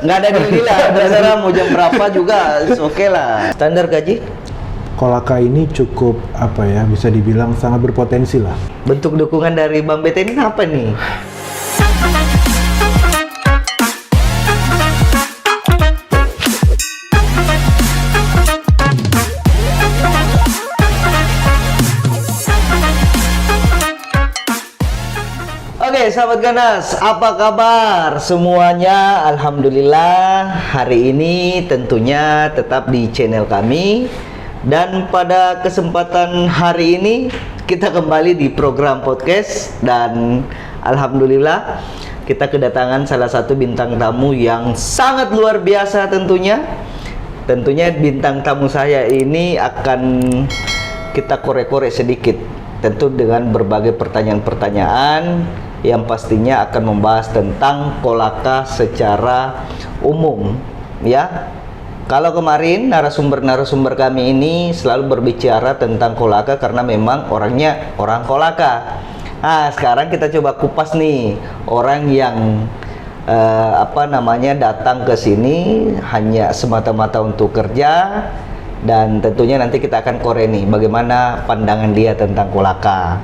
Nggak ada deal lah, terserah mau jam berapa juga, oke lah. Standar gaji? Kolaka ini cukup apa ya, bisa dibilang sangat berpotensi lah. Bentuk dukungan dari Bang BT ini apa nih? Oke, sahabat Ganas, apa kabar semuanya? Alhamdulillah, hari ini tentunya tetap di channel kami. Dan pada kesempatan hari ini kita kembali di program podcast. Dan Alhamdulillah kita kedatangan salah satu bintang tamu yang sangat luar biasa tentunya. Tentunya bintang tamu saya ini akan kita korek-korek sedikit, tentu dengan berbagai pertanyaan-pertanyaan yang pastinya akan membahas tentang kolaka secara umum, ya. Kalau kemarin narasumber-narasumber kami ini selalu berbicara tentang kolaka karena memang orangnya orang kolaka. Nah, sekarang kita coba kupas nih orang yang datang ke sini hanya semata-mata untuk kerja, dan tentunya nanti kita akan korek nih bagaimana pandangan dia tentang kolaka.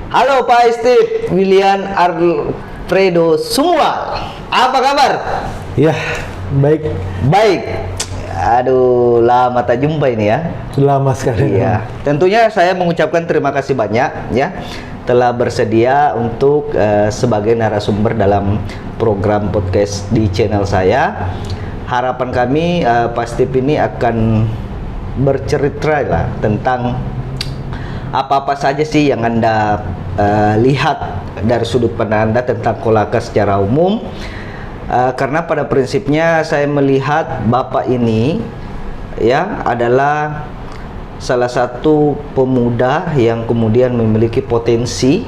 Halo Pak Steve William Alfredo Sumual, apa kabar? Ya, baik. Baik. Aduh, lama tak jumpa ini ya. Lama sekali. Iya. Tentunya saya mengucapkan terima kasih banyak ya telah bersedia untuk sebagai narasumber dalam program podcast di channel saya. Harapan kami Pak Steve ini akan bercerita lah tentang apa-apa saja sih yang Anda lihat dari sudut pandang Anda tentang kolaka secara umum. Karena pada prinsipnya saya melihat Bapak ini ya adalah salah satu pemuda yang kemudian memiliki potensi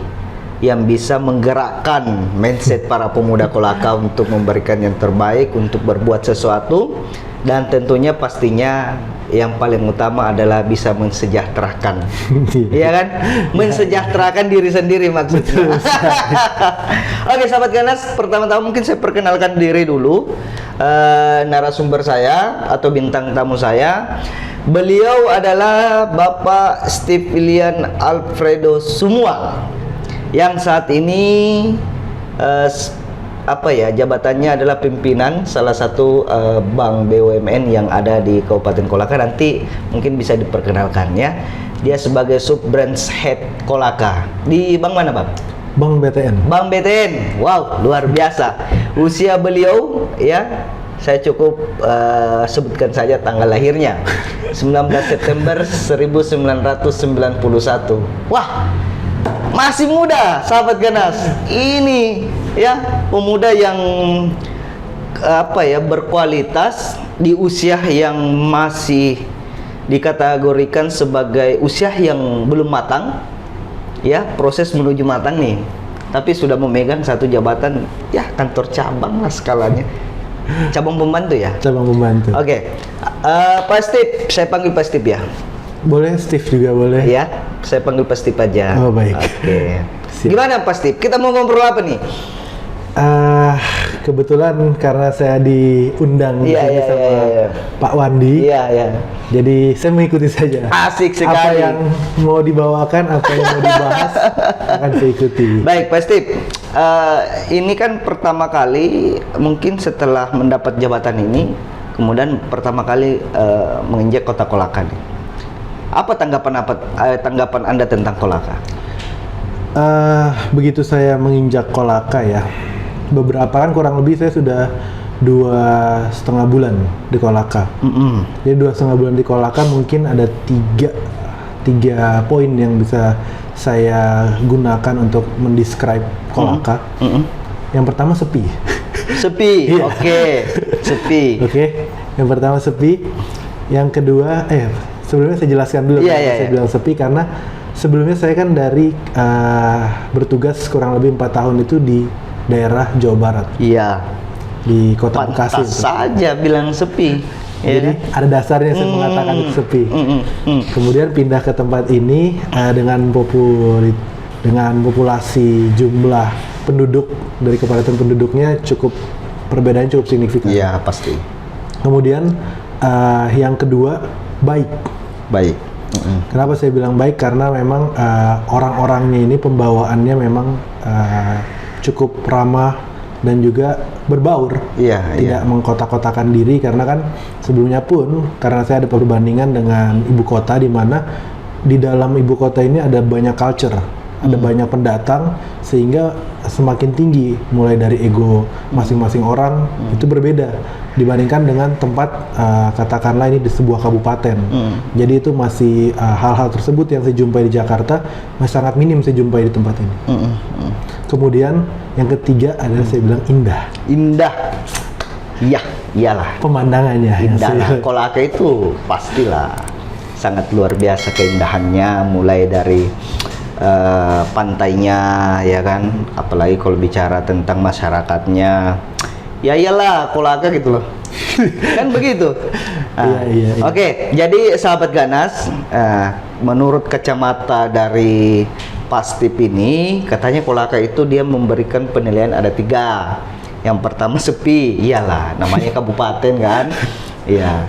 yang bisa menggerakkan mindset para pemuda kolaka untuk memberikan yang terbaik, untuk berbuat sesuatu, dan tentunya pastinya yang paling utama adalah bisa mensejahterakan. Iya kan? Mensejahterakan diri sendiri maksudnya. Oke, sahabat Ganas, pertama-tama mungkin saya perkenalkan diri dulu. Narasumber saya atau bintang tamu saya, beliau adalah Bapak Steve William Alfredo Sumual yang saat ini jabatannya adalah pimpinan salah satu bank BUMN yang ada di Kabupaten Kolaka. Nanti mungkin bisa diperkenalkan ya. Dia sebagai sub branch head Kolaka di bank mana, Bang? Bank BTN. Bank BTN. Wow, luar biasa. Usia beliau ya, saya cukup sebutkan saja tanggal lahirnya. 19 September 1991. Wah, masih muda, sahabat Ganas. Ini ya pemuda yang berkualitas di usia yang masih dikategorikan sebagai usia yang belum matang, ya, proses menuju matang nih, tapi sudah memegang satu jabatan ya kantor cabang lah skalanya, cabang pembantu ya. Cabang pembantu. Oke. Pak Steve, saya panggil Pak Steve ya. Boleh, Steve juga boleh. Ya, saya panggil Pak Steve aja. Oh, baik. Oke. Siap. Gimana Pak Steve? Kita mau ngobrol apa nih? Kebetulan karena saya diundang sama Pak Wandi. Iya, iya. Jadi saya mengikuti saja. Asik sekali. Apa yang mau dibawakan, apa yang mau dibahas akan saya ikuti. Baik, Pak Steve. Ini kan pertama kali mungkin setelah mendapat jabatan ini, kemudian pertama kali menginjak kota Kolaka nih. Apa tanggapan Anda tentang Kolaka? Begitu saya menginjak Kolaka ya, kurang lebih saya sudah 2,5 bulan di Kolaka. Jadi 2,5 bulan di Kolaka mungkin ada tiga poin yang bisa saya gunakan untuk mendescribe Kolaka. Yang pertama sepi. Sepi, oke. Sepi. Oke. Yang pertama sepi. Yang kedua, sebelumnya saya jelaskan dulu. Saya bilang sepi karena sebelumnya saya kan dari bertugas kurang lebih 4 tahun itu di daerah Jawa Barat. Iya. Di Kota Bekasi. Pantas saja bilang sepi. Jadi ada dasarnya saya mengatakan itu sepi. Kemudian pindah ke tempat ini dengan populasi jumlah penduduk dari kepadatan penduduknya cukup perbedaannya cukup signifikan. Iya, pasti. Kemudian yang kedua, baik. Baik. Kenapa saya bilang baik? Karena memang orang-orangnya ini pembawaannya memang cukup ramah dan juga berbaur. Iya, Tidak mengkotak-kotakan diri, karena kan sebelumnya pun karena saya ada perbandingan dengan ibu kota, di mana di dalam ibu kota ini ada banyak culture, ada banyak pendatang, sehingga semakin tinggi mulai dari ego masing-masing orang itu berbeda dibandingkan dengan tempat katakanlah ini di sebuah kabupaten. Jadi itu masih hal-hal tersebut yang saya jumpai di Jakarta masih sangat minim saya jumpai di tempat ini. Kemudian yang ketiga adalah saya bilang indah. Indah. Iya, iyalah. Pemandangannya. Indah lah. Kolaka itu pastilah sangat luar biasa keindahannya, mulai dari pantainya, ya kan, apalagi kalau bicara tentang masyarakatnya, ya iyalah Kolaka gitu loh. Kan begitu. Iya. Oke, jadi sahabat Ganas, menurut kacamata dari Pastip ini, katanya Kolaka itu dia memberikan penilaian ada 3. Yang pertama sepi, iyalah, namanya kabupaten kan. Iya.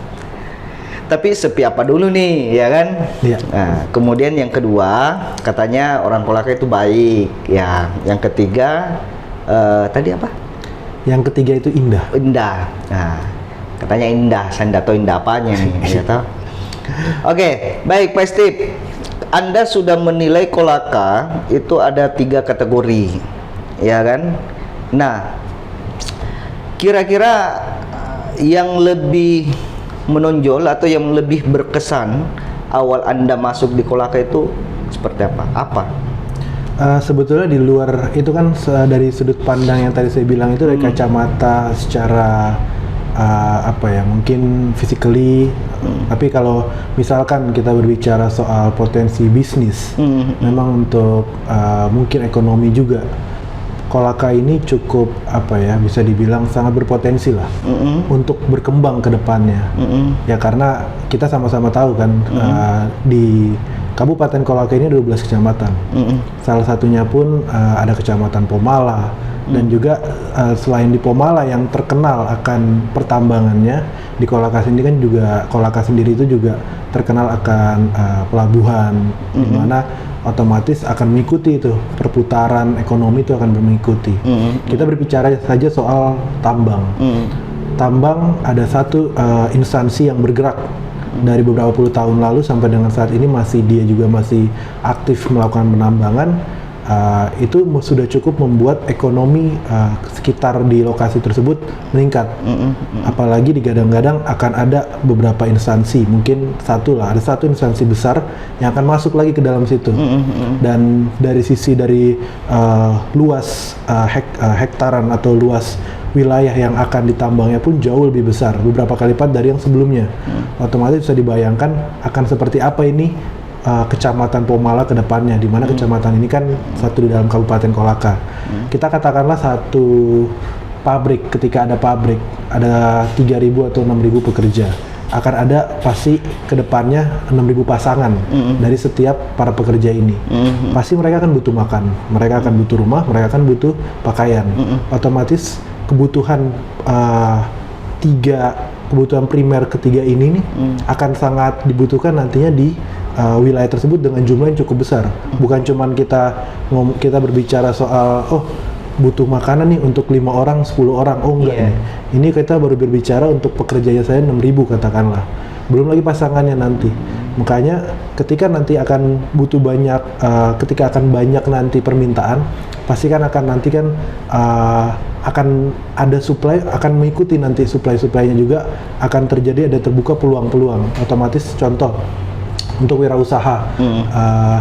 Tapi sepi apa dulu nih, ya kan? Iya. Nah, kemudian yang kedua, katanya orang Kolaka itu baik. Ya, yang ketiga tadi apa? Yang ketiga itu indah. Indah. Nah, katanya indah. Saya nggak tahu indah apanya nih, ya tahu. Oke, baik Pak Steve. Anda sudah menilai Kolaka itu ada 3 kategori, ya kan? Nah, kira-kira yang lebih menonjol atau yang lebih berkesan awal Anda masuk di Kolaka itu seperti apa? Apa? Sebetulnya di luar itu kan dari sudut pandang yang tadi saya bilang itu dari kacamata secara mungkin physically. Tapi kalau misalkan kita berbicara soal potensi bisnis, memang untuk mungkin ekonomi juga, Kolaka ini cukup bisa dibilang sangat berpotensi lah untuk berkembang ke depannya. Ya karena kita sama-sama tahu kan di Kabupaten Kolaka ini 12 kecamatan. Salah satunya pun ada Kecamatan Pomala, dan juga selain di Pomala yang terkenal akan pertambangannya, di Kolaka sendiri kan juga Kolaka sendiri itu juga terkenal akan pelabuhan, di mana otomatis akan mengikuti itu perputaran ekonomi itu akan mengikuti. Kita berbicara saja soal tambang. Tambang ada satu instansi yang bergerak dari beberapa puluh tahun lalu sampai dengan saat ini dia juga masih aktif melakukan penambangan. Itu sudah cukup membuat ekonomi sekitar di lokasi tersebut meningkat. Apalagi digadang-gadang akan ada beberapa instansi, mungkin ada satu instansi besar yang akan masuk lagi ke dalam situ. Dan dari sisi luas hektaran atau luas wilayah yang akan ditambangnya pun jauh lebih besar, beberapa kali lipat dari yang sebelumnya. Otomatis bisa dibayangkan akan seperti apa ini Kecamatan Pomala ke depannya, di mana kecamatan ini kan satu di dalam Kabupaten Kolaka. Kita katakanlah satu pabrik, ketika ada pabrik, ada 3.000 atau 6.000 pekerja. Akan ada pasti ke depannya 6.000 pasangan dari setiap para pekerja ini. Pasti mereka akan butuh makan, mereka akan butuh rumah, mereka akan butuh pakaian. Otomatis kebutuhan kebutuhan primer ketiga ini nih akan sangat dibutuhkan nantinya di wilayah tersebut dengan jumlah yang cukup besar. Bukan cuman kita berbicara soal butuh makanan nih untuk 5 orang, 10 orang. Enggak nih. Ini kita baru berbicara untuk pekerjanya saya 6.000 katakanlah. Belum lagi pasangannya nanti. Makanya ketika nanti akan butuh banyak, ketika akan banyak nanti permintaan, pasti kan akan ada supply, akan mengikuti nanti supply-nya juga akan terjadi, ada terbuka peluang-peluang. Otomatis contoh untuk wirausaha,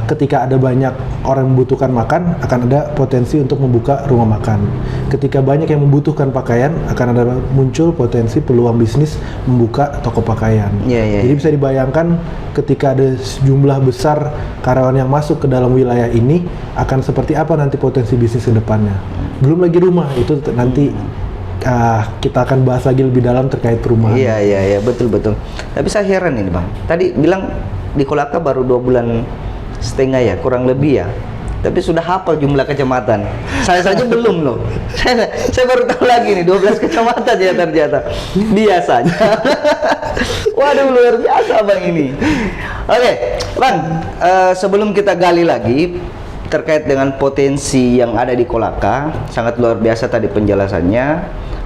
ketika ada banyak orang membutuhkan makan, akan ada potensi untuk membuka rumah makan. Ketika banyak yang membutuhkan pakaian, akan ada muncul potensi peluang bisnis membuka toko pakaian. Jadi bisa dibayangkan ketika ada jumlah besar karyawan yang masuk ke dalam wilayah ini, akan seperti apa nanti potensi bisnis ke depannya. Belum lagi rumah, itu nanti kita akan bahas lagi lebih dalam terkait perumahan. Iya, betul. Tapi saya heran ini Bang, tadi bilang di Kolaka baru 2,5 bulan ya, kurang lebih ya. tapi sudah hafal jumlah kecamatan. Saya saja belum loh. Saya baru tahu lagi nih 12 kecamatan ya ternyata. Biasanya. Waduh, luar biasa Bang ini. Oke, Bang, sebelum kita gali lagi terkait dengan potensi yang ada di Kolaka, sangat luar biasa tadi penjelasannya,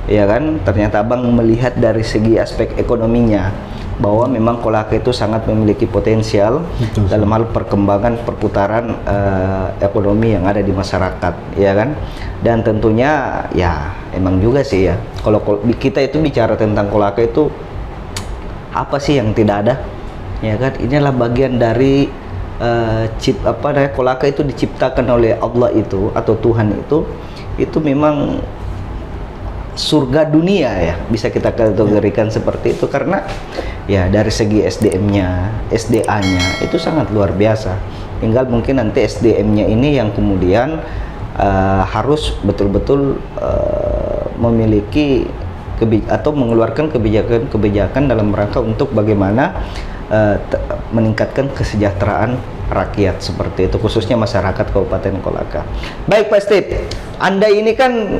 ya kan? Ternyata Abang melihat dari segi aspek ekonominya bahwa memang Kolaka itu sangat memiliki potensial. Betul, dalam hal perkembangan perputaran ekonomi yang ada di masyarakat, ya kan? Dan tentunya ya emang juga sih ya, kalau kita itu bicara tentang Kolaka itu apa sih yang tidak ada, ya kan? Inilah bagian dari Kolaka itu diciptakan oleh Allah itu atau Tuhan itu memang surga dunia ya, bisa kita kategorikan seperti itu, karena ya dari segi SDM-nya, SDA-nya itu sangat luar biasa. Tinggal mungkin nanti SDM-nya ini yang kemudian harus betul-betul memiliki atau mengeluarkan kebijakan dalam rangka untuk bagaimana meningkatkan kesejahteraan rakyat seperti itu, khususnya masyarakat Kabupaten Kolaka. Baik Pak Steve, Anda ini kan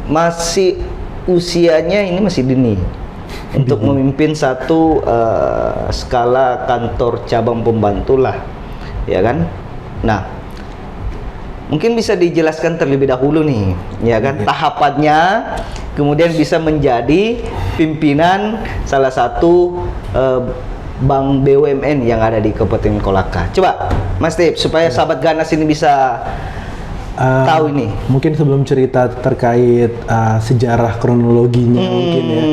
masih usianya ini masih dini untuk memimpin satu skala kantor cabang pembantu lah, ya kan? Nah, mungkin bisa dijelaskan terlebih dahulu nih, ya kan, tahapannya, kemudian bisa menjadi pimpinan salah satu bank BUMN yang ada di Kabupaten Kolaka. Coba Mas Steve, supaya sahabat Ganas ini bisa tahu ini. Mungkin sebelum cerita terkait sejarah kronologinya mungkin ya,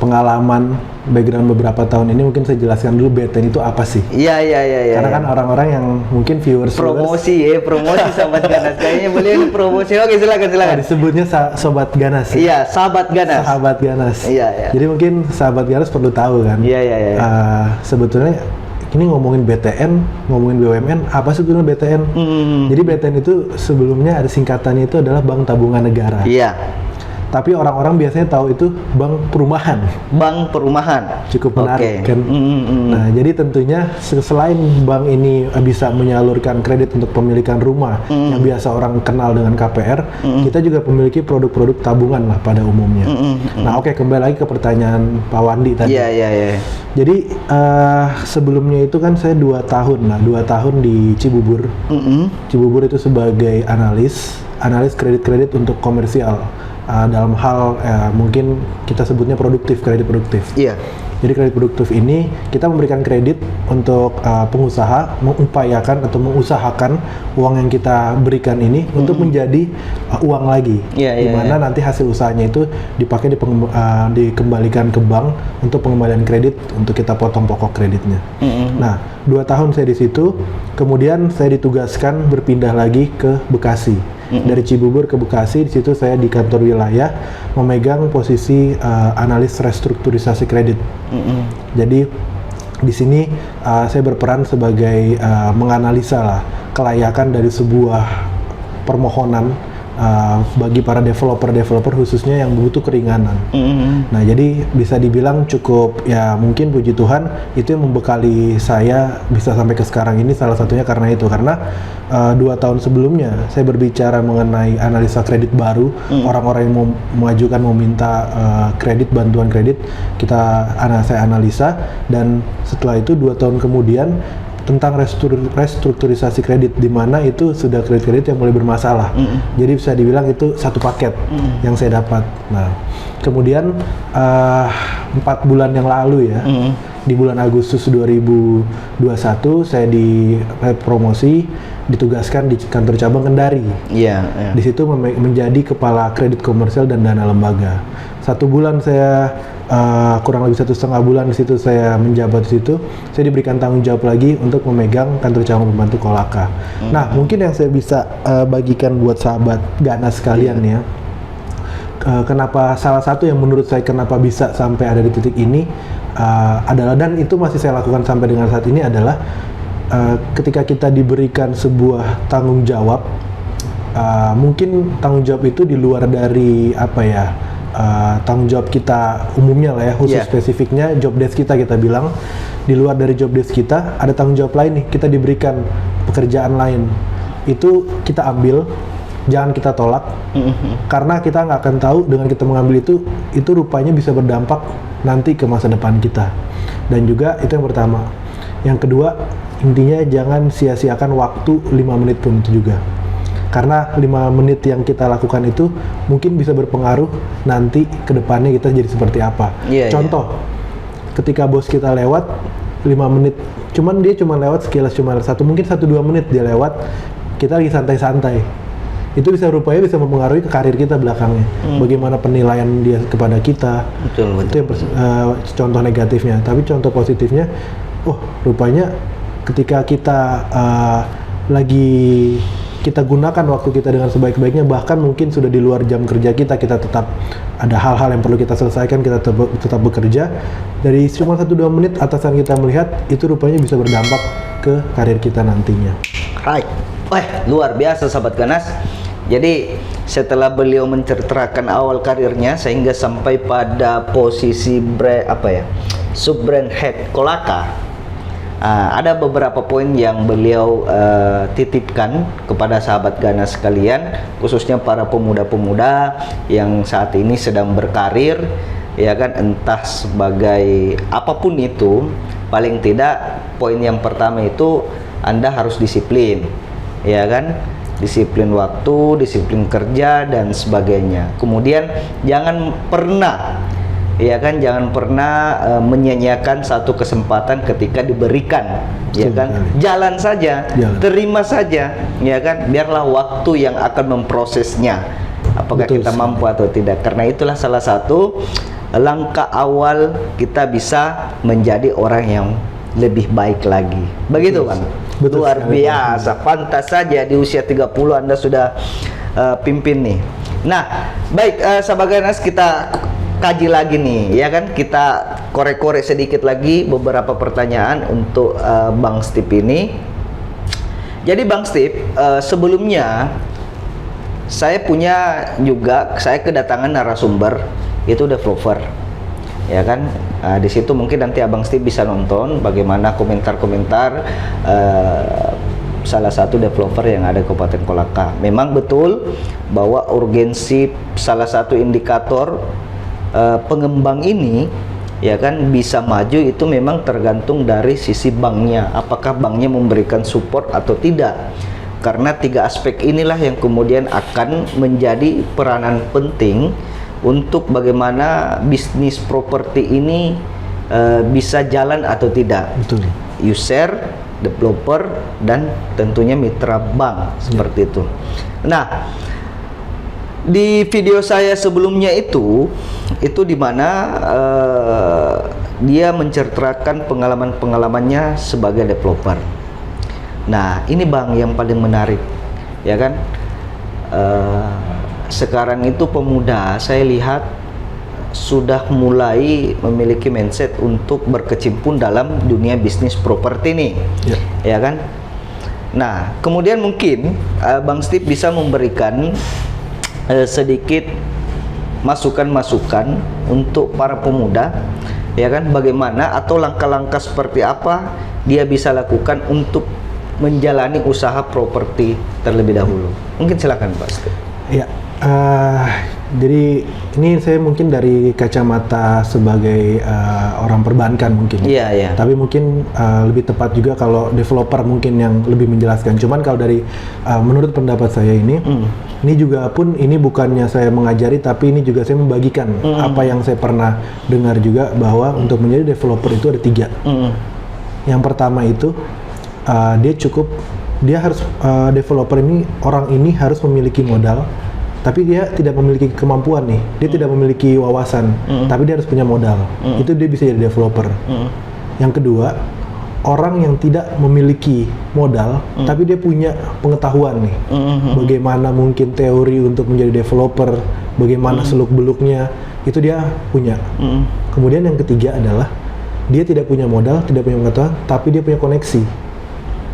pengalaman background beberapa tahun ini, mungkin saya jelaskan dulu BTN itu apa sih. Iya. Karena kan orang-orang yang mungkin viewers promosi sahabat Ganas. Kayaknya boleh promosi. Oke, silakan. Disebutnya sobat Ganas. Iya, sahabat Ganas. Sahabat Ganas. Iya. Jadi mungkin sahabat Ganas perlu tahu kan. Iya. Sebetulnya ini ngomongin BTN, ngomongin BUMN, apa sih sebetulnya BTN? Jadi BTN itu sebelumnya ada singkatannya itu adalah Bank Tabungan Negara. Iya. Tapi orang-orang biasanya tahu itu bank perumahan. Bank perumahan. Cukup menarik kan. Nah, jadi tentunya selain bank ini bisa menyalurkan kredit untuk pemilikan rumah yang biasa orang kenal dengan KPR, kita juga memiliki produk-produk tabungan lah pada umumnya. Nah, kembali lagi ke pertanyaan Pak Wandi tadi. Iya. Jadi sebelumnya itu kan saya 2 tahun di Cibubur. Cibubur itu sebagai analis kredit untuk komersial. Dalam hal mungkin kita sebutnya kredit produktif. Iya. Jadi kredit produktif ini kita memberikan kredit untuk pengusaha mengupayakan atau mengusahakan uang yang kita berikan ini untuk menjadi uang lagi. Di mana nanti hasil usahanya itu dipakai dikembalikan ke bank untuk pengembalian kredit untuk kita potong pokok kreditnya. Nah, 2 tahun saya di situ, kemudian saya ditugaskan berpindah lagi ke Bekasi. Dari Cibubur ke Bekasi, di situ saya di kantor wilayah memegang posisi analis restrukturisasi kredit. Jadi di sini saya berperan sebagai menganalisa lah kelayakan dari sebuah permohonan bagi para developer khususnya yang butuh keringanan. Nah, jadi bisa dibilang cukup ya, mungkin puji Tuhan itu yang membekali saya bisa sampai ke sekarang ini, salah satunya karena 2 tahun sebelumnya saya berbicara mengenai analisa kredit baru, orang-orang yang mau mengajukan meminta bantuan kredit, saya analisa, dan setelah itu 2 tahun kemudian tentang restrukturisasi kredit, di mana itu sudah kredit-kredit yang mulai bermasalah. Jadi bisa dibilang itu satu paket yang saya dapat. Nah, kemudian 4 bulan yang lalu ya, di bulan Agustus 2021 saya dipromosi, ditugaskan di kantor cabang Kendari. Di situ menjadi kepala kredit komersial dan dana lembaga. 1 bulan saya kurang lebih 1,5 bulan di situ saya menjabat di situ, saya diberikan tanggung jawab lagi untuk memegang kantor cabang pembantu Kolaka. Nah, mungkin yang saya bisa bagikan buat sahabat Ganas sekalian ya, kenapa salah satu yang menurut saya kenapa bisa sampai ada di titik ini adalah, dan itu masih saya lakukan sampai dengan saat ini, adalah ketika kita diberikan sebuah tanggung jawab, mungkin tanggung jawab itu di luar dari tanggung jawab kita umumnya lah ya, khusus spesifiknya job desk kita bilang, di luar dari job desk kita ada tanggung jawab lain nih, kita diberikan pekerjaan lain itu kita ambil, jangan kita tolak, karena kita nggak akan tahu dengan kita mengambil itu rupanya bisa berdampak nanti ke masa depan kita. Dan juga itu yang pertama. Yang kedua, intinya jangan sia-siakan waktu 5 menit pun itu juga. Karena 5 menit yang kita lakukan itu mungkin bisa berpengaruh nanti ke depannya kita jadi seperti apa. Contoh, ketika bos kita lewat 5 menit, dia cuma lewat sekilas, mungkin 1-2 menit dia lewat, kita lagi santai-santai. Itu rupanya bisa mempengaruhi ke karir kita belakangnya. Bagaimana penilaian dia kepada kita. Betul. Itu yang contoh negatifnya. Tapi contoh positifnya, rupanya ketika kita lagi kita gunakan waktu kita dengan sebaik-baiknya, bahkan mungkin sudah di luar jam kerja kita tetap ada hal-hal yang perlu kita selesaikan, kita tetap bekerja. Dari cuma 1-2 menit atasan kita melihat, itu rupanya bisa berdampak ke karir kita nantinya. Right. Luar biasa sahabat Ganas. Jadi setelah beliau menceritakan awal karirnya sehingga sampai pada posisi sub-brand head Kolaka, ada beberapa poin yang beliau titipkan kepada sahabat Ganas sekalian, khususnya para pemuda-pemuda yang saat ini sedang berkarir, ya kan, entah sebagai apapun itu. Paling tidak poin yang pertama itu Anda harus disiplin, ya kan, disiplin waktu, disiplin kerja dan sebagainya. Kemudian jangan pernah menyia-nyiakan satu kesempatan ketika diberikan, ya kan. Jalan saja, terima saja, ya kan. Biarlah waktu yang akan memprosesnya apakah kita mampu atau tidak. Karena itulah salah satu langkah awal kita bisa menjadi orang yang lebih baik lagi. Begitu kan? Luar biasa, pantas saja di usia 30 Anda sudah pimpin nih. Nah, baik, sahabat Ganas, kita kaji lagi nih, ya kan? Kita korek-korek sedikit lagi beberapa pertanyaan untuk Bang Steve ini. Jadi Bang Steve, sebelumnya saya kedatangan narasumber, itu developer, ya kan. Di situ mungkin nanti Abang Steve bisa nonton bagaimana komentar-komentar salah satu developer yang ada di Kabupaten Kolaka. Memang betul bahwa urgensi salah satu indikator pengembang ini, ya kan, bisa maju itu memang tergantung dari sisi banknya. Apakah banknya memberikan support atau tidak? Karena 3 aspek inilah yang kemudian akan menjadi peranan penting untuk bagaimana bisnis properti ini bisa jalan atau tidak. Betul. User, developer, dan tentunya mitra bank, seperti itu. Nah, di video saya sebelumnya itu di mana dia menceritakan pengalamannya sebagai developer. Nah, ini Bang yang paling menarik, ya kan. Sekarang itu pemuda saya lihat sudah mulai memiliki mindset untuk berkecimpung dalam dunia bisnis properti nih, ya kan. Nah, kemudian mungkin Bang Steve bisa memberikan sedikit masukan-masukan untuk para pemuda, ya kan, bagaimana atau langkah-langkah seperti apa dia bisa lakukan untuk menjalani usaha properti terlebih dahulu. Mungkin silakan Pak Steve. Ya. Jadi ini saya mungkin dari kacamata sebagai orang perbankan mungkin. Iya. Tapi mungkin lebih tepat juga kalau developer mungkin yang lebih menjelaskan. Cuman kalau dari menurut pendapat saya ini juga pun ini bukannya saya mengajari, tapi ini juga saya membagikan apa yang saya pernah dengar juga, bahwa untuk menjadi developer itu ada 3. Yang pertama itu dia harus developer ini, orang ini harus memiliki modal. Tapi dia tidak memiliki kemampuan nih, dia tidak memiliki wawasan, tapi dia harus punya modal. Itu dia bisa jadi developer. Yang kedua, orang yang tidak memiliki modal, tapi dia punya pengetahuan nih, bagaimana mungkin teori untuk menjadi developer, bagaimana seluk-beluknya, itu dia punya. Kemudian yang ketiga adalah, dia tidak punya modal, tidak punya pengetahuan, tapi dia punya koneksi.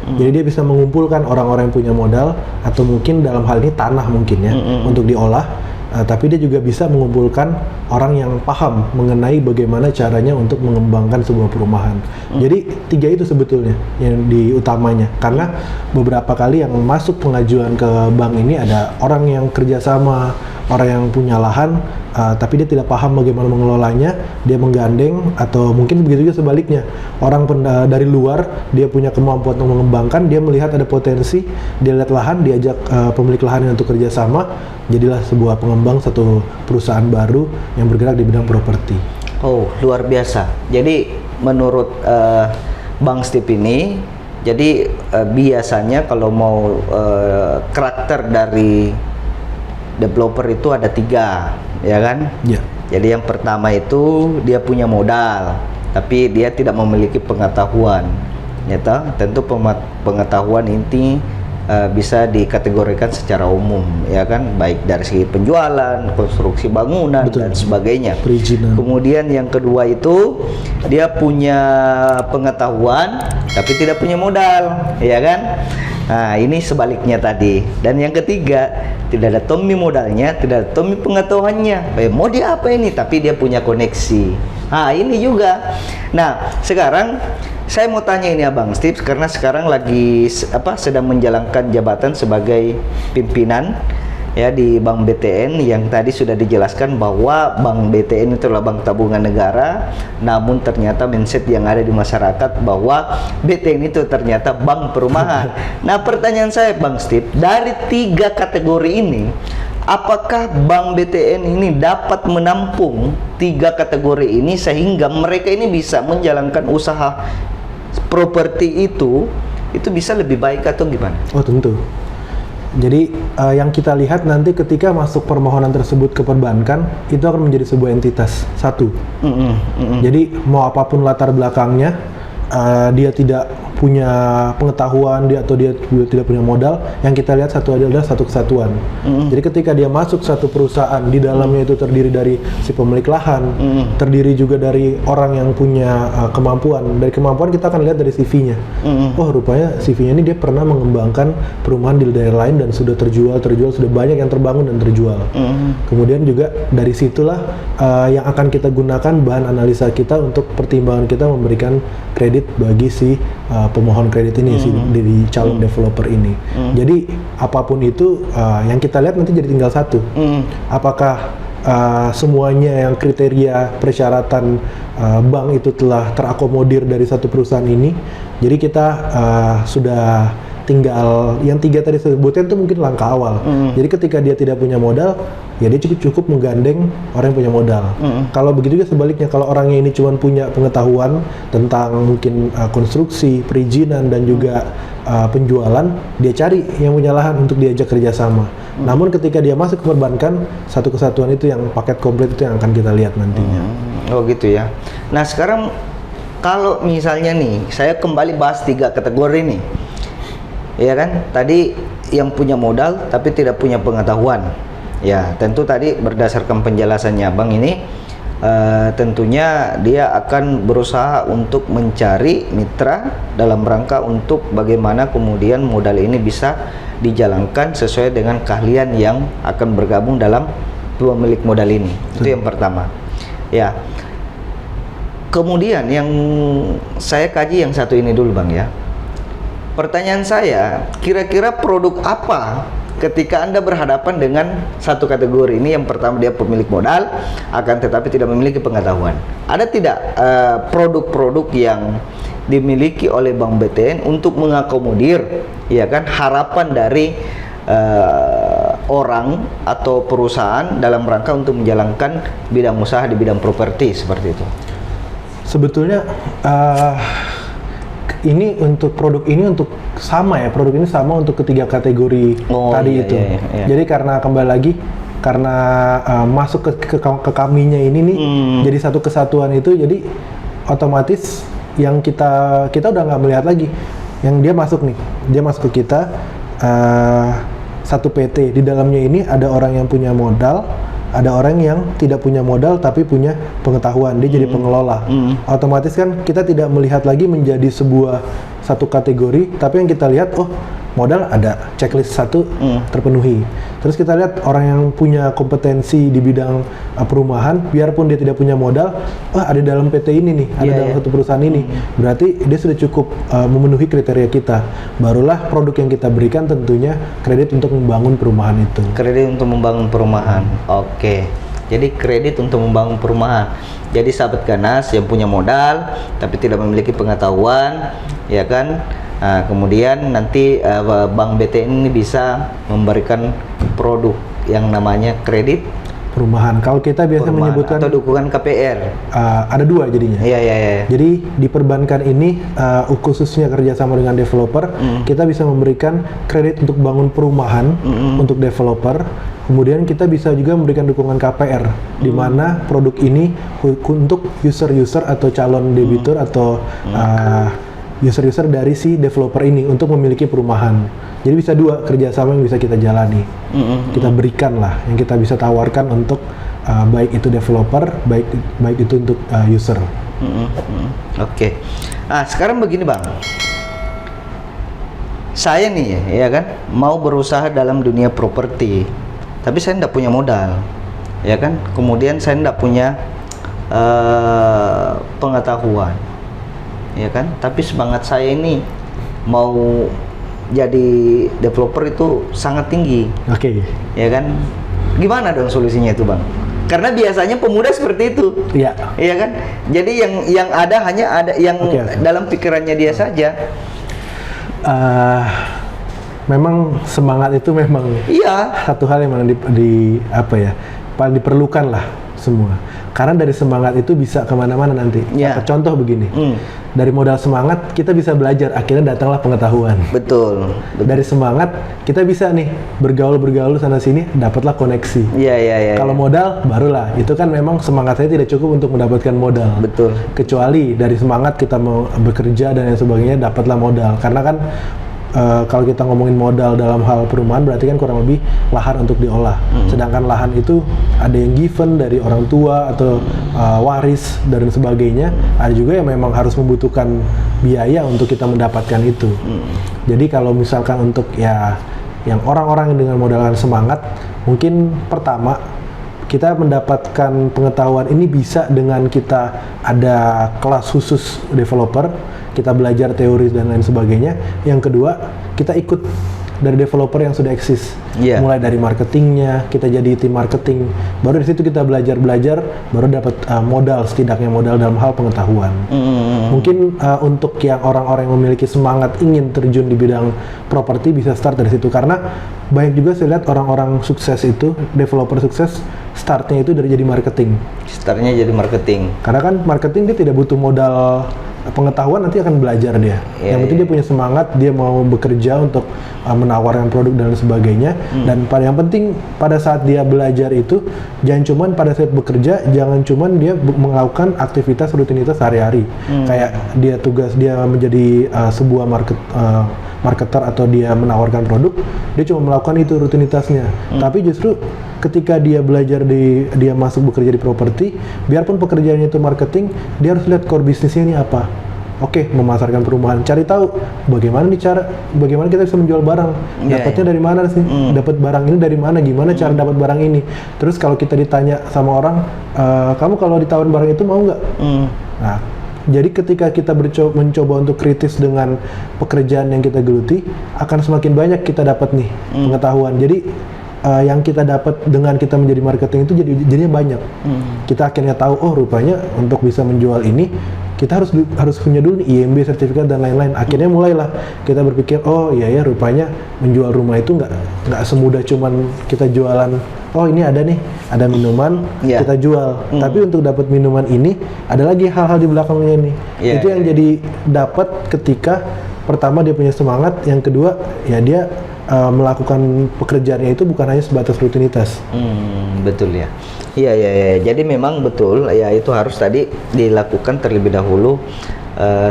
Jadi dia bisa mengumpulkan orang-orang yang punya modal, atau mungkin dalam hal ini tanah mungkin ya, untuk diolah. tapi dia juga bisa mengumpulkan orang yang paham mengenai bagaimana caranya untuk mengembangkan sebuah perumahan. Jadi 3 itu sebetulnya yang diutamanya, karena beberapa kali yang masuk pengajuan ke bank ini ada orang yang kerjasama, orang yang punya lahan, tapi dia tidak paham bagaimana mengelolanya, dia menggandeng, atau mungkin begitu juga sebaliknya, orang dari luar dia punya kemampuan untuk mengembangkan, dia melihat ada potensi, dia lihat lahan, diajak pemilik lahan untuk kerjasama, jadilah sebuah pengembang satu perusahaan baru yang bergerak di bidang properti. Oh, luar biasa. Jadi menurut Bang Steve ini, jadi biasanya kalau mau karakter dari developer itu ada 3, ya kan? Ya. Jadi yang pertama itu dia punya modal, tapi dia tidak memiliki pengetahuan. Nyata, tentu pengetahuan inti bisa dikategorikan secara umum, ya kan? Baik dari segi penjualan, konstruksi bangunan, Betul. dan sebagainya. Perizinan. Kemudian yang kedua itu dia punya pengetahuan, tapi tidak punya modal, ya kan? Nah, ini sebaliknya tadi. Dan yang ketiga, tidak ada tommy modalnya, tidak ada tommy pengetahuannya. Mau dia apa ini? Tapi dia punya koneksi. Nah, ini juga. Nah, sekarang saya mau tanya ini Abang Steve, karena sekarang lagi sedang menjalankan jabatan sebagai pimpinan ya di Bank BTN, yang tadi sudah dijelaskan bahwa Bank BTN itu adalah bank tabungan negara, namun ternyata mindset yang ada di masyarakat bahwa BTN itu ternyata bank perumahan. Nah, pertanyaan saya Bang Steve, dari 3 kategori ini, apakah Bank BTN ini dapat menampung 3 kategori ini sehingga mereka ini bisa menjalankan usaha properti itu bisa lebih baik atau gimana? Oh, tentu. Jadi yang kita lihat nanti ketika masuk permohonan tersebut ke perbankan, itu akan menjadi sebuah entitas satu. Jadi mau apapun latar belakangnya, dia tidak punya pengetahuan, atau dia tidak punya modal, yang kita lihat adalah satu kesatuan. Jadi ketika dia masuk satu perusahaan, di dalamnya itu terdiri dari si pemilik lahan, terdiri juga dari orang yang punya kemampuan. Dari kemampuan kita akan lihat dari CV-nya. Oh, rupanya CV-nya ini dia pernah mengembangkan perumahan di daerah lain dan sudah terjual, sudah banyak yang terbangun dan terjual. Kemudian juga dari situlah yang akan kita gunakan bahan analisa kita untuk pertimbangan kita memberikan kredit bagi si pemohon kredit ini, si dari calon developer ini. Jadi apapun itu yang kita lihat nanti jadi tinggal satu. Apakah semuanya yang kriteria persyaratan bank itu telah terakomodir dari satu perusahaan ini. Jadi kita sudah tinggal yang 3 tadi sebutkan itu mungkin langkah awal. Jadi ketika dia tidak punya modal, ya dia cukup menggandeng orang yang punya modal. Kalau begitu juga sebaliknya, kalau orangnya ini cuma punya pengetahuan tentang mungkin konstruksi, perizinan, dan juga penjualan, dia cari yang punya lahan untuk diajak kerjasama. Namun ketika dia masuk ke perbankan, satu kesatuan itu yang paket komplit itu yang akan kita lihat nantinya. Oh gitu ya. Nah sekarang kalau misalnya nih, saya kembali bahas 3 kategori nih. Ya kan, tadi yang punya modal tapi tidak punya pengetahuan. Ya, tentu tadi berdasarkan penjelasannya Bang ini, tentunya dia akan berusaha untuk mencari mitra dalam rangka untuk bagaimana kemudian modal ini bisa dijalankan sesuai dengan keahlian yang akan bergabung dalam pemilik modal ini. Itu yang pertama. Ya. Kemudian yang saya kaji yang satu ini dulu Bang ya. Pertanyaan saya, kira-kira produk apa ketika Anda berhadapan dengan satu kategori ini? Yang pertama dia pemilik modal, akan tetapi tidak memiliki pengetahuan. Ada tidak produk-produk yang dimiliki oleh Bank BTN untuk mengakomodir, ya kan, harapan dari orang atau perusahaan dalam rangka untuk menjalankan bidang usaha di bidang properti seperti itu? Sebetulnya ini untuk produk ini untuk sama ya, produk ini sama untuk ketiga kategori tadi itu. Iya. Jadi karena kembali lagi, karena masuk ke kaminya ini nih, jadi satu kesatuan itu, jadi otomatis yang kita udah nggak melihat lagi, yang dia masuk ke kita satu PT, di dalamnya ini ada orang yang punya modal, ada orang yang tidak punya modal tapi punya pengetahuan, dia jadi pengelola. Otomatis kan kita tidak melihat lagi menjadi sebuah satu kategori, tapi yang kita lihat, oh modal ada, checklist satu terpenuhi. Terus kita lihat orang yang punya kompetensi di bidang perumahan, biarpun dia tidak punya modal, ada dalam PT ini nih, ada dalam satu perusahaan ini, berarti dia sudah cukup memenuhi kriteria kita. Barulah produk yang kita berikan tentunya kredit untuk membangun perumahan itu. Kredit untuk membangun perumahan. Oke. Jadi kredit untuk membangun perumahan. Jadi sahabat Ganas yang punya modal tapi tidak memiliki pengetahuan, ya kan? Nah, kemudian nanti Bank BTN ini bisa memberikan produk yang namanya kredit perumahan. Kalau kita biasa menyebutkan atau dukungan KPR. Ada dua jadinya. Iya. Jadi di perbankan ini khususnya kerjasama dengan developer, kita bisa memberikan kredit untuk bangun perumahan untuk developer. Kemudian kita bisa juga memberikan dukungan KPR, di mana produk ini untuk user-user atau calon debitur atau user-user dari si developer ini untuk memiliki perumahan. Jadi bisa dua kerjasama yang bisa kita jalani. Kita berikan lah, yang kita bisa tawarkan untuk baik itu developer, baik itu untuk user. Oke. Nah, sekarang begini Bang. Saya nih ya kan mau berusaha dalam dunia properti, tapi saya tidak punya modal, ya kan. Kemudian saya tidak punya pengetahuan, ya kan. Tapi semangat saya ini mau jadi developer itu sangat tinggi. Oke. Ya kan. Gimana dong solusinya itu Bang? Karena biasanya pemuda seperti itu. Iya. Iya kan. Jadi yang ada hanya ada yang dalam pikirannya dia saja. Memang semangat itu memang satu hal yang memang paling diperlukan lah semua. Karena dari semangat itu bisa kemana-mana nanti. Contoh begini, dari modal semangat kita bisa belajar, akhirnya datanglah pengetahuan. Betul. Dari semangat kita bisa nih bergaul sana sini, dapatlah koneksi. Iya. Kalau modal barulah, itu kan memang semangat saya tidak cukup untuk mendapatkan modal. Betul. Kecuali dari semangat kita mau bekerja dan lain sebagainya, dapatlah modal. Karena kan kalau kita ngomongin modal dalam hal perumahan berarti kan kurang lebih lahan untuk diolah. Sedangkan lahan itu ada yang given dari orang tua atau waris dan sebagainya. Ada juga yang memang harus membutuhkan biaya untuk kita mendapatkan itu. Jadi kalau misalkan untuk yang orang-orang yang dengan modalkan semangat, mungkin pertama kita mendapatkan pengetahuan ini bisa dengan kita ada kelas khusus developer, kita belajar teori dan lain sebagainya. Yang kedua, kita ikut dari developer yang sudah eksis. Mulai dari marketingnya, kita jadi tim marketing. Baru di situ kita belajar, baru dapat modal, setidaknya modal dalam hal pengetahuan. Mungkin untuk yang orang-orang yang memiliki semangat ingin terjun di bidang properti bisa start dari situ. Karena banyak juga saya lihat orang-orang sukses itu, developer sukses, startnya itu dari jadi marketing. Startnya jadi marketing. Karena kan marketing dia tidak butuh modal pengetahuan, nanti akan belajar dia. Yang penting dia punya semangat, dia mau bekerja untuk menawarkan produk dan sebagainya. Dan yang penting pada saat dia belajar itu, jangan cuman pada saat bekerja, jangan cuman dia melakukan aktivitas rutinitas sehari-hari. Kayak dia menjadi sebuah marketer atau dia menawarkan produk, dia cuma melakukan itu rutinitasnya. Tapi justru ketika dia belajar dia masuk bekerja di properti, biarpun pekerjaannya itu marketing, dia harus lihat core bisnisnya ini apa. Oke, memasarkan perumahan, cari tahu bagaimana kita bisa menjual barang, dapatnya dari mana sih, dapat barang ini dari mana, gimana cara dapat barang ini. Terus kalau kita ditanya sama orang, kamu kalau ditawarin barang itu mau nggak? Nah, jadi ketika kita mencoba untuk kritis dengan pekerjaan yang kita geluti, akan semakin banyak kita dapat nih pengetahuan. Jadi yang kita dapat dengan kita menjadi marketing itu jadinya banyak. Kita akhirnya tahu, oh rupanya untuk bisa menjual ini kita harus punya dulu nih IMB sertifikat dan lain-lain. Akhirnya mulailah kita berpikir, oh iya rupanya menjual rumah itu nggak semudah cuman kita jualan. Oh ini ada minuman, kita jual. Tapi untuk dapat minuman ini ada lagi hal-hal di belakangnya nih. Itu yang jadi dapat ketika pertama dia punya semangat, yang kedua dia melakukan pekerjaannya itu bukan hanya sebatas rutinitas. Betul ya. Iya. Jadi memang betul ya, itu harus tadi dilakukan terlebih dahulu.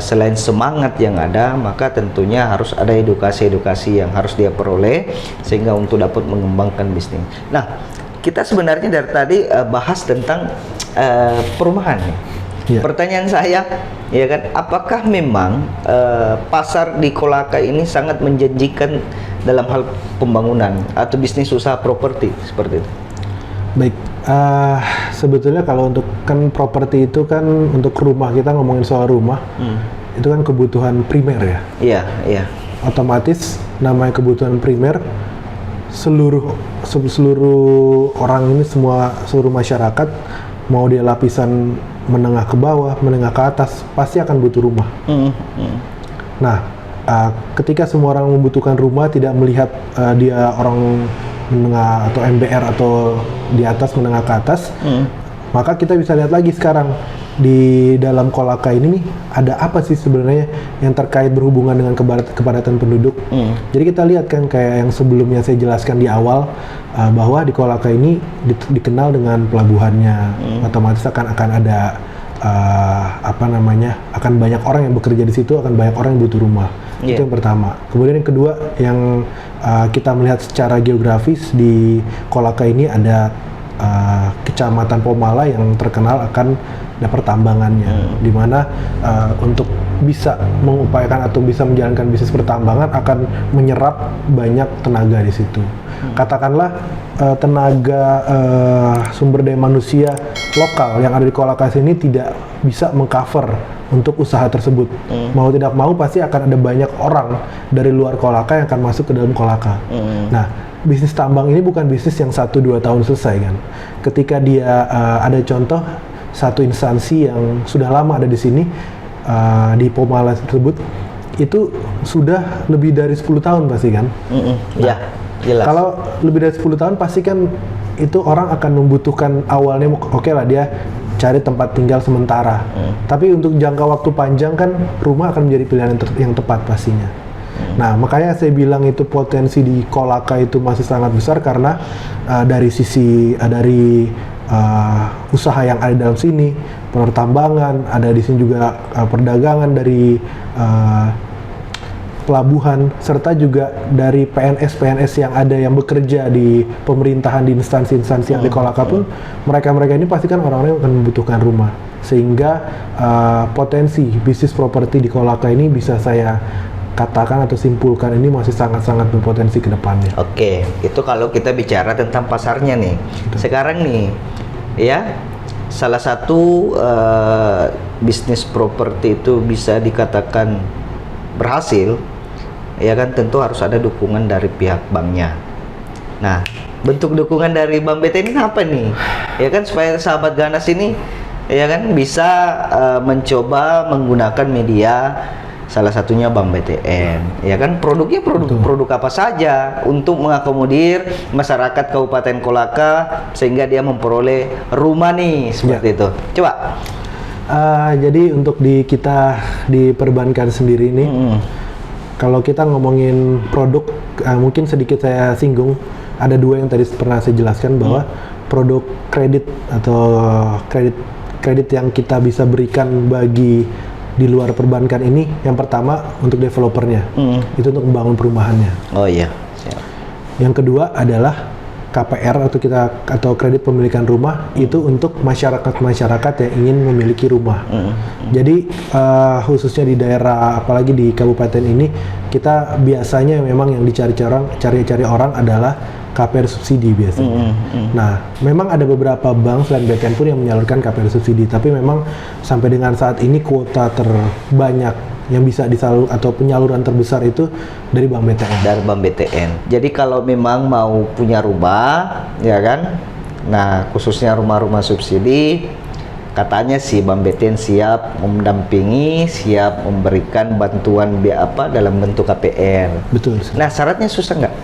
Selain semangat yang ada, maka tentunya harus ada edukasi yang harus dia peroleh sehingga untuk dapat mengembangkan bisnis. Nah, kita sebenarnya dari tadi bahas tentang perumahan nih. Iya. Pertanyaan saya, ya kan, apakah memang pasar di Kolaka ini sangat menjanjikan dalam hal pembangunan atau bisnis usaha properti seperti itu? Baik, sebetulnya kalau untuk kan properti itu kan untuk rumah, kita ngomongin soal rumah, itu kan kebutuhan primer ya. Iya, iya. Otomatis namanya kebutuhan primer, seluruh orang ini, seluruh masyarakat, mau dia lapisan menengah ke bawah, menengah ke atas, pasti akan butuh rumah. Nah, ketika semua orang membutuhkan rumah, tidak melihat dia orang menengah atau MBR atau di atas, menengah ke atas, maka kita bisa lihat lagi sekarang di dalam Kolaka ini nih, ada apa sih sebenarnya yang terkait berhubungan dengan kepadatan penduduk. Jadi kita lihat kan kayak yang sebelumnya saya jelaskan di awal, bahwa di Kolaka ini dikenal dengan pelabuhannya, otomatis akan ada akan banyak orang yang bekerja di situ, akan banyak orang yang butuh rumah. Itu yang pertama. Kemudian yang kedua, yang kita melihat secara geografis di Kolaka ini ada Kecamatan Pomala yang terkenal akan pertambangannya, di mana untuk bisa mengupayakan atau bisa menjalankan bisnis pertambangan akan menyerap banyak tenaga di situ. Katakanlah tenaga sumber daya manusia lokal yang ada di Kolaka ini tidak bisa mengcover untuk usaha tersebut. Mau tidak mau pasti akan ada banyak orang dari luar Kolaka yang akan masuk ke dalam Kolaka. Nah, bisnis tambang ini bukan bisnis yang 1-2 tahun selesai kan. Ketika dia ada contoh satu instansi yang sudah lama ada di sini, di Pomala tersebut, itu sudah lebih dari 10 tahun pasti kan. Ya, jelas. Kalau lebih dari 10 tahun pasti kan itu orang akan membutuhkan awalnya, oke lah dia cari tempat tinggal sementara. Tapi untuk jangka waktu panjang kan rumah akan menjadi pilihan yang tepat pastinya. Nah, makanya saya bilang itu potensi di Kolaka itu masih sangat besar karena dari sisi usaha yang ada dalam sini, pertambangan, ada di sini juga perdagangan dari pelabuhan, serta juga dari PNS yang ada yang bekerja di pemerintahan, di instansi-instansi yang di Kolaka pun, mereka ini pasti kan orang-orang yang akan membutuhkan rumah. Sehingga potensi bisnis properti di Kolaka ini bisa saya katakan atau simpulkan ini masih sangat-sangat berpotensi ke depannya. Oke, itu kalau kita bicara tentang pasarnya nih. Sekarang nih, ya, salah satu bisnis properti itu bisa dikatakan berhasil, ya kan, tentu harus ada dukungan dari pihak banknya. Nah, bentuk dukungan dari Bank BTN ini apa nih? Ya kan, supaya sahabat Ganas ini, ya kan, bisa mencoba menggunakan media, salah satunya Bank BTN, ya kan, produknya produk apa saja untuk mengakomodir masyarakat Kabupaten Kolaka sehingga dia memperoleh rumah nih, seperti itu. Coba. Jadi untuk kita di perbankan sendiri ini, kalau kita ngomongin produk, mungkin sedikit saya singgung, ada dua yang tadi pernah saya jelaskan bahwa produk kredit atau kredit yang kita bisa berikan bagi di luar perbankan ini, yang pertama untuk developernya, itu untuk membangun perumahannya. Oh iya. Siap. Yang kedua adalah KPR atau kredit pemilikan rumah, itu untuk masyarakat yang ingin memiliki rumah. Jadi khususnya di daerah, apalagi di kabupaten ini, kita biasanya memang yang dicari orang adalah KPR subsidi biasanya. Nah, memang ada beberapa bank selain BTN pun yang menyalurkan KPR subsidi, tapi memang sampai dengan saat ini kuota terbanyak yang bisa disalur atau penyaluran terbesar itu dari Bank BTN. Dari Bank BTN. Jadi kalau memang mau punya rumah, ya kan, nah khususnya rumah-rumah subsidi, katanya sih Bank BTN siap mendampingi, siap memberikan bantuan dalam bentuk KPR. Betul. Nah, syaratnya susah nggak?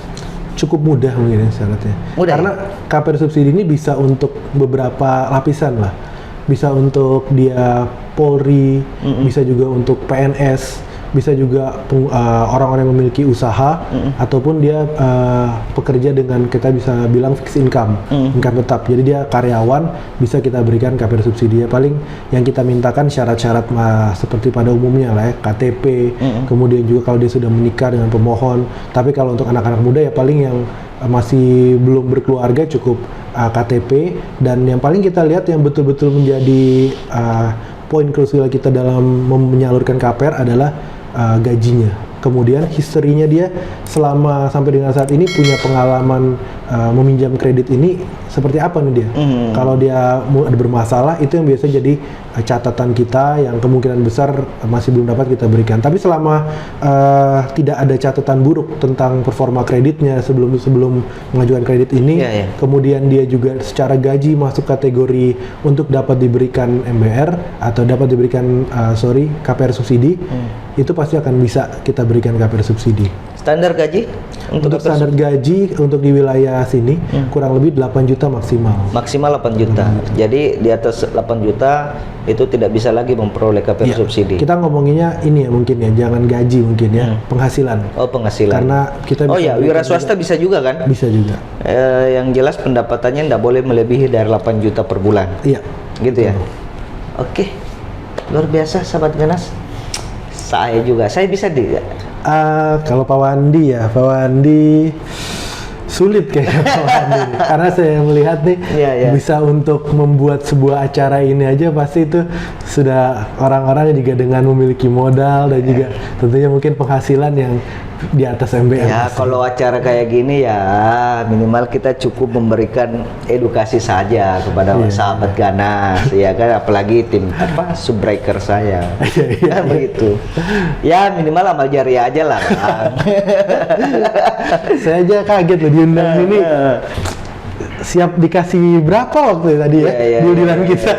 Cukup mudah mungkin syaratnya. Mudah, karena KPR subsidi ini bisa untuk beberapa lapisan lah. Bisa untuk dia Polri, bisa juga untuk PNS, bisa juga orang-orang yang memiliki usaha, ataupun dia pekerja dengan kita bisa bilang fixed income, income tetap. Jadi dia karyawan, bisa kita berikan KPR subsidi. Paling yang kita mintakan syarat-syarat seperti pada umumnya lah ya, KTP, kemudian juga kalau dia sudah menikah dengan pemohon. Tapi kalau untuk anak-anak muda ya paling yang masih belum berkeluarga cukup KTP, dan yang paling kita lihat yang betul-betul menjadi poin krusial kita dalam menyalurkan KPR adalah gajinya. Kemudian historinya dia selama sampai dengan saat ini punya pengalaman meminjam kredit ini seperti apa nih dia. Kalau dia ada bermasalah, itu yang biasa jadi catatan kita yang kemungkinan besar masih belum dapat kita berikan. Tapi selama tidak ada catatan buruk tentang performa kreditnya sebelum mengajukan kredit ini, kemudian dia juga secara gaji masuk kategori untuk dapat diberikan MBR atau dapat diberikan KPR subsidi, itu pasti akan bisa kita berikan KPR subsidi. Standar gaji? Untuk standar gaji untuk di wilayah sini kurang lebih 8 juta maksimal. Maksimal 8 juta. Jadi di atas 8 juta itu tidak bisa lagi memperoleh KPR subsidi. Kita ngomonginnya ini ya mungkin ya, jangan gaji mungkin ya, penghasilan. Oh, penghasilan. Karena kita Oh ya, wira swasta bisa juga kan? Bisa juga. Yang jelas pendapatannya tidak boleh melebihi dari 8 juta per bulan. Iya. Gitu ya. Oke. Luar biasa sahabat Ganas. Saya juga. Saya bisa kalau Pak Wandi sulit kayaknya Pak Wandi nih. Karena saya melihat nih bisa untuk membuat sebuah acara ini aja pasti itu sudah orang-orang juga dengan memiliki modal dan juga tentunya mungkin penghasilan yang di atas MBR. Ya, kalau acara kayak gini ya minimal kita cukup memberikan edukasi saja kepada sahabat Ganas, ya kan, apalagi tim subbreaker saya. Begitu. Ya minimal amal jariah aja lah. Saya aja kaget loh diundang ini. Siap dikasih berapa waktu tadi ya? Deal-dealan kita.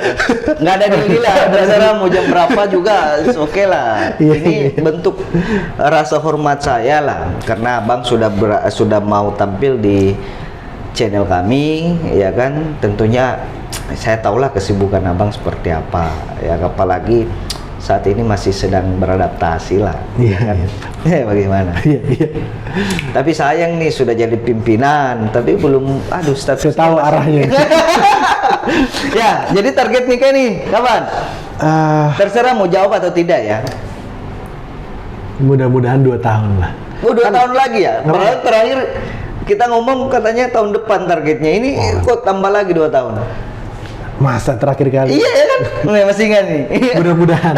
Nggak ada deal-dealan, terserah mau jam berapa juga oke lah. Ini bentuk rasa hormat saya lah, karena Abang sudah mau tampil di channel kami, ya kan. Tentunya saya tahulah kesibukan Abang seperti apa, ya, apalagi saat ini masih sedang beradaptasi lah, kan? Bagaimana? Tapi sayang nih sudah jadi pimpinan, tapi belum, statusnya. Saya tahu arahnya. Ya, jadi target nikah nih kapan? Terserah mau jawab atau tidak ya. Mudah-mudahan 2 tahun lah. 2 tahun lagi ya? Padahal terakhir kita ngomong katanya tahun depan targetnya, ini kok tambah lagi 2 tahun? Masa terakhir kali? Iya kan? Masih ingat nih. Mudah-mudahan.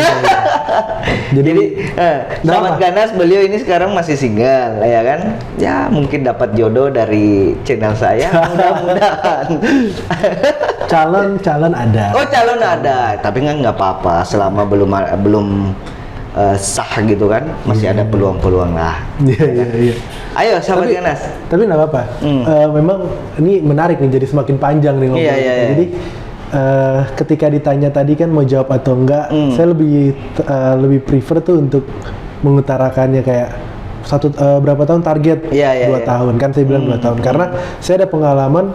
Jadi sahabat Ganas, beliau ini sekarang masih single, ya kan? Ya mungkin dapat jodoh dari channel saya. Mudah-mudahan. Calon ada. Oh, calon ada, tapi nggak apa-apa selama belum sah gitu kan, masih ada peluang-peluang lah. Iya. Ayo sahabat Ganas. Tapi nggak apa-apa. Memang ini menarik nih, jadi semakin panjang nih ngomongnya. Iya. Jadi ketika ditanya tadi kan mau jawab atau enggak, saya lebih prefer tuh untuk mengutarakannya kayak berapa tahun target. 2 tahun kan saya bilang 2 tahun karena saya ada pengalaman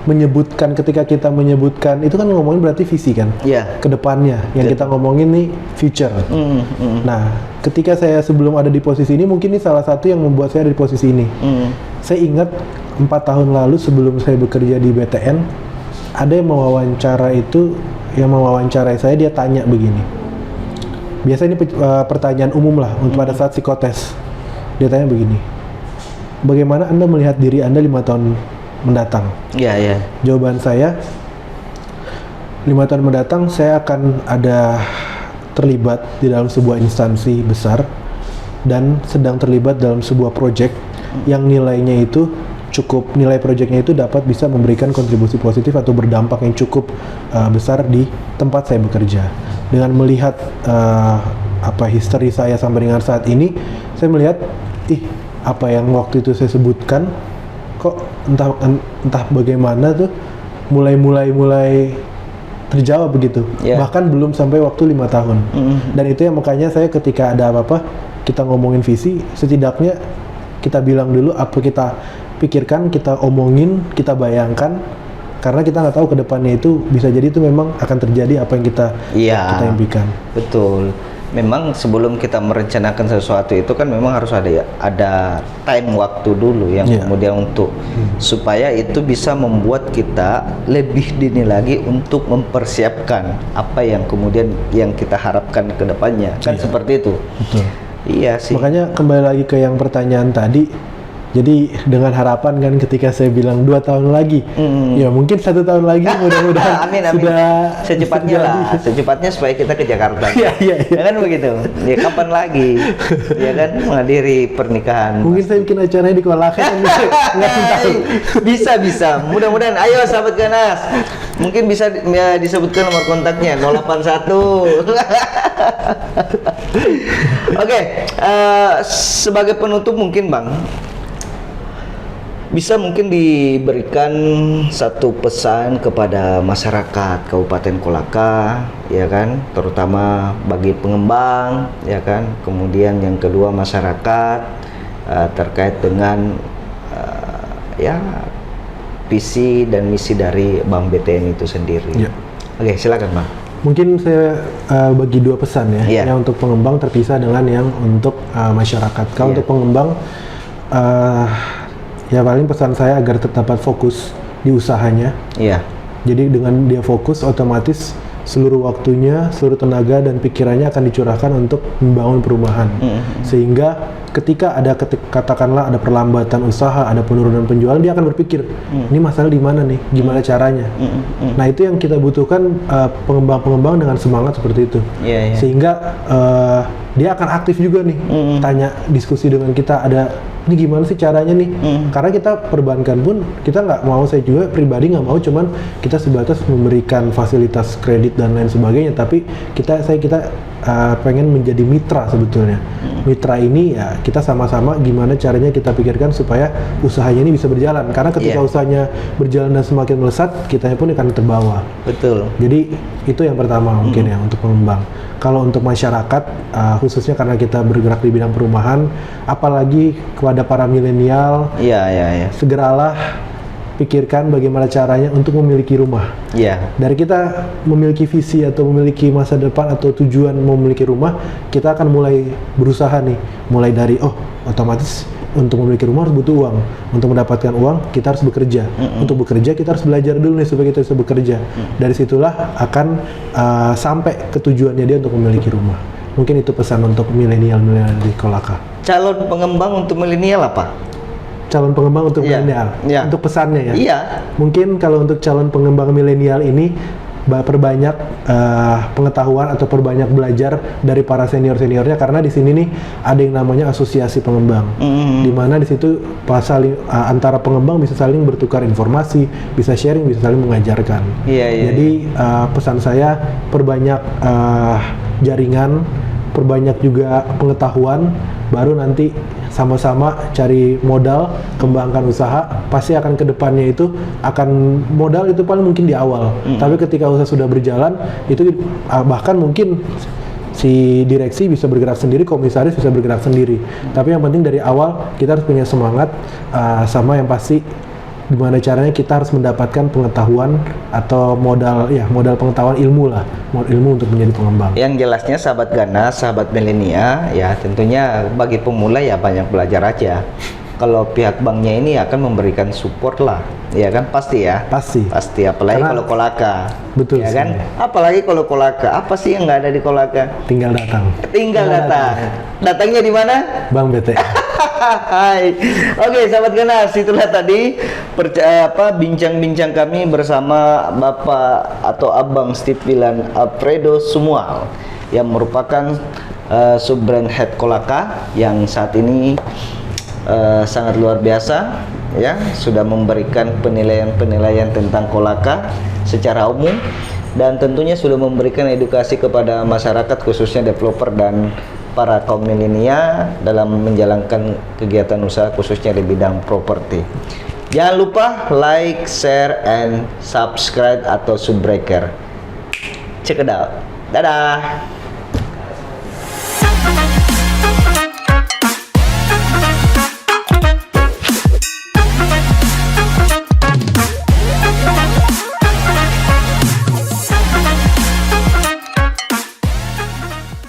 menyebutkan, ketika kita menyebutkan itu kan ngomongin berarti visi kan, ke depannya yang kita ngomongin nih future. Nah, ketika saya sebelum ada di posisi ini, mungkin ini salah satu yang membuat saya ada di posisi ini. Saya ingat 4 tahun lalu sebelum saya bekerja di BTN, ada yang mewawancarai saya, dia tanya begini. Biasa ini pertanyaan umum lah untuk pada saat psikotes. Dia tanya begini, bagaimana Anda melihat diri Anda 5 tahun mendatang? Iya. Jawaban saya, 5 tahun mendatang saya akan ada terlibat di dalam sebuah instansi besar dan sedang terlibat dalam sebuah proyek yang nilainya itu nilai proyeknya itu dapat bisa memberikan kontribusi positif atau berdampak yang cukup besar di tempat saya bekerja. Dengan melihat history saya sampai dengan saat ini, saya melihat apa yang waktu itu saya sebutkan kok entah bagaimana tuh mulai terjawab begitu. Bahkan belum sampai waktu 5 tahun. Dan itu yang makanya saya ketika ada apa-apa kita ngomongin visi, setidaknya kita bilang dulu apa kita pikirkan, kita omongin, kita bayangkan, karena kita nggak tahu ke depannya itu bisa jadi itu memang akan terjadi apa yang kita impikan. Betul. Memang sebelum kita merencanakan sesuatu itu kan memang harus ada time waktu dulu yang kemudian untuk supaya itu bisa membuat kita lebih dini lagi untuk mempersiapkan apa yang kemudian yang kita harapkan ke depannya. Kan seperti itu. Betul. Iya sih. Makanya kembali lagi ke yang pertanyaan tadi, Jadi dengan harapan kan ketika saya bilang 2 tahun lagi, ya mungkin 1 tahun lagi mudah-mudahan Amin. sudah Secepatnya terjadi. lah, secepatnya supaya kita ke Jakarta. Iya. Ya kan begitu. Ya kapan lagi? Ya kan menghadiri pernikahan. Mungkin saya bikin acaranya di Kolaka kan nggak tahu. Bisa. Mudah-mudahan. Ayo sahabat Ganas. Mungkin bisa ya, disebutkan nomor kontaknya 081. Oke, sebagai penutup mungkin Bang, bisa mungkin diberikan satu pesan kepada masyarakat Kabupaten Kolaka, ya kan, terutama bagi pengembang, ya kan. Kemudian yang kedua masyarakat terkait dengan ya visi dan misi dari Bank BTN itu sendiri. Ya. Oke, silakan Bang. Mungkin saya bagi 2 pesan ya. Iya. Yang untuk pengembang terpisah dengan yang untuk masyarakat. Kalau Iya. untuk pengembang, ya paling pesan saya agar tetap dapat fokus di usahanya. Iya. Jadi dengan dia fokus, otomatis seluruh waktunya, seluruh tenaga dan pikirannya akan dicurahkan untuk membangun perumahan. Sehingga ketika ada katakanlah ada perlambatan usaha, ada penurunan penjualan, dia akan berpikir, ini masalah di mana nih, gimana caranya. Nah itu yang kita butuhkan, pengembang-pengembang dengan semangat seperti itu. Iya. Sehingga dia akan aktif juga nih, tanya, diskusi dengan kita, ada ini gimana sih caranya nih. Karena kita perbankan pun kita nggak mau, saya juga pribadi nggak mau cuman kita sebatas memberikan fasilitas kredit dan lain sebagainya, tapi kita pengen menjadi mitra sebetulnya. Mitra ini ya kita sama-sama gimana caranya kita pikirkan supaya usahanya ini bisa berjalan, karena ketika usahanya berjalan dan semakin melesat, kitanya pun akan terbawa. Betul. Jadi itu yang pertama mungkin ya untuk pengembang. Kalau untuk masyarakat, khususnya karena kita bergerak di bidang perumahan, apalagi kepada para milenial, Iya. segeralah pikirkan bagaimana caranya untuk memiliki rumah. Iya. Dari kita memiliki visi atau memiliki masa depan atau tujuan memiliki rumah, kita akan mulai berusaha nih. Mulai dari, otomatis untuk memiliki rumah harus butuh uang. Untuk mendapatkan uang, kita harus bekerja. Untuk bekerja, kita harus belajar dulu nih supaya kita bisa bekerja. Dari situlah akan sampai ke tujuannya dia untuk memiliki rumah. Mungkin itu pesan untuk milenial di Kolaka. Calon pengembang untuk milenial apa? Calon pengembang untuk milenial, untuk pesannya ya. Iya. Mungkin kalau untuk calon pengembang milenial ini, perbanyak pengetahuan atau perbanyak belajar dari para senior-seniornya, karena di sini nih ada yang namanya asosiasi pengembang, di mana di situ antara pengembang bisa saling bertukar informasi, bisa sharing, bisa saling mengajarkan. Jadi pesan saya, perbanyak jaringan, perbanyak juga pengetahuan, baru nanti sama-sama cari modal, kembangkan usaha, pasti akan kedepannya itu akan modal itu paling mungkin di awal. Tapi ketika usaha sudah berjalan, itu bahkan mungkin si direksi bisa bergerak sendiri, komisaris bisa bergerak sendiri. Tapi yang penting dari awal kita harus punya semangat, sama yang pasti gimana caranya kita harus mendapatkan pengetahuan atau modal pengetahuan, ilmu lah, ilmu untuk menjadi pengembang. Yang jelasnya sahabat Ganas, sahabat milenia, ya tentunya bagi pemula ya banyak belajar aja. Kalau pihak banknya ini akan memberikan support lah, ya kan, pasti ya. Pasti. Apalagi Karena, kalau Kolaka. Betul. Ya kan? Apalagi kalau Kolaka. Apa sih yang nggak ada di Kolaka? Tinggal datang. Datangnya di mana? Bank BTN. Hai. Oke, sahabat Ganas, itulah tadi bincang-bincang kami bersama Bapak atau Abang Stipilan Alfredo Sumual yang merupakan sub-brand head Kolaka yang saat ini sangat luar biasa ya, sudah memberikan penilaian-penilaian tentang Kolaka secara umum, dan tentunya sudah memberikan edukasi kepada masyarakat khususnya developer dan para kaum milenia dalam menjalankan kegiatan usaha khususnya di bidang properti. Jangan lupa like, share, and subscribe atau subbreaker. Check it out. Dadah.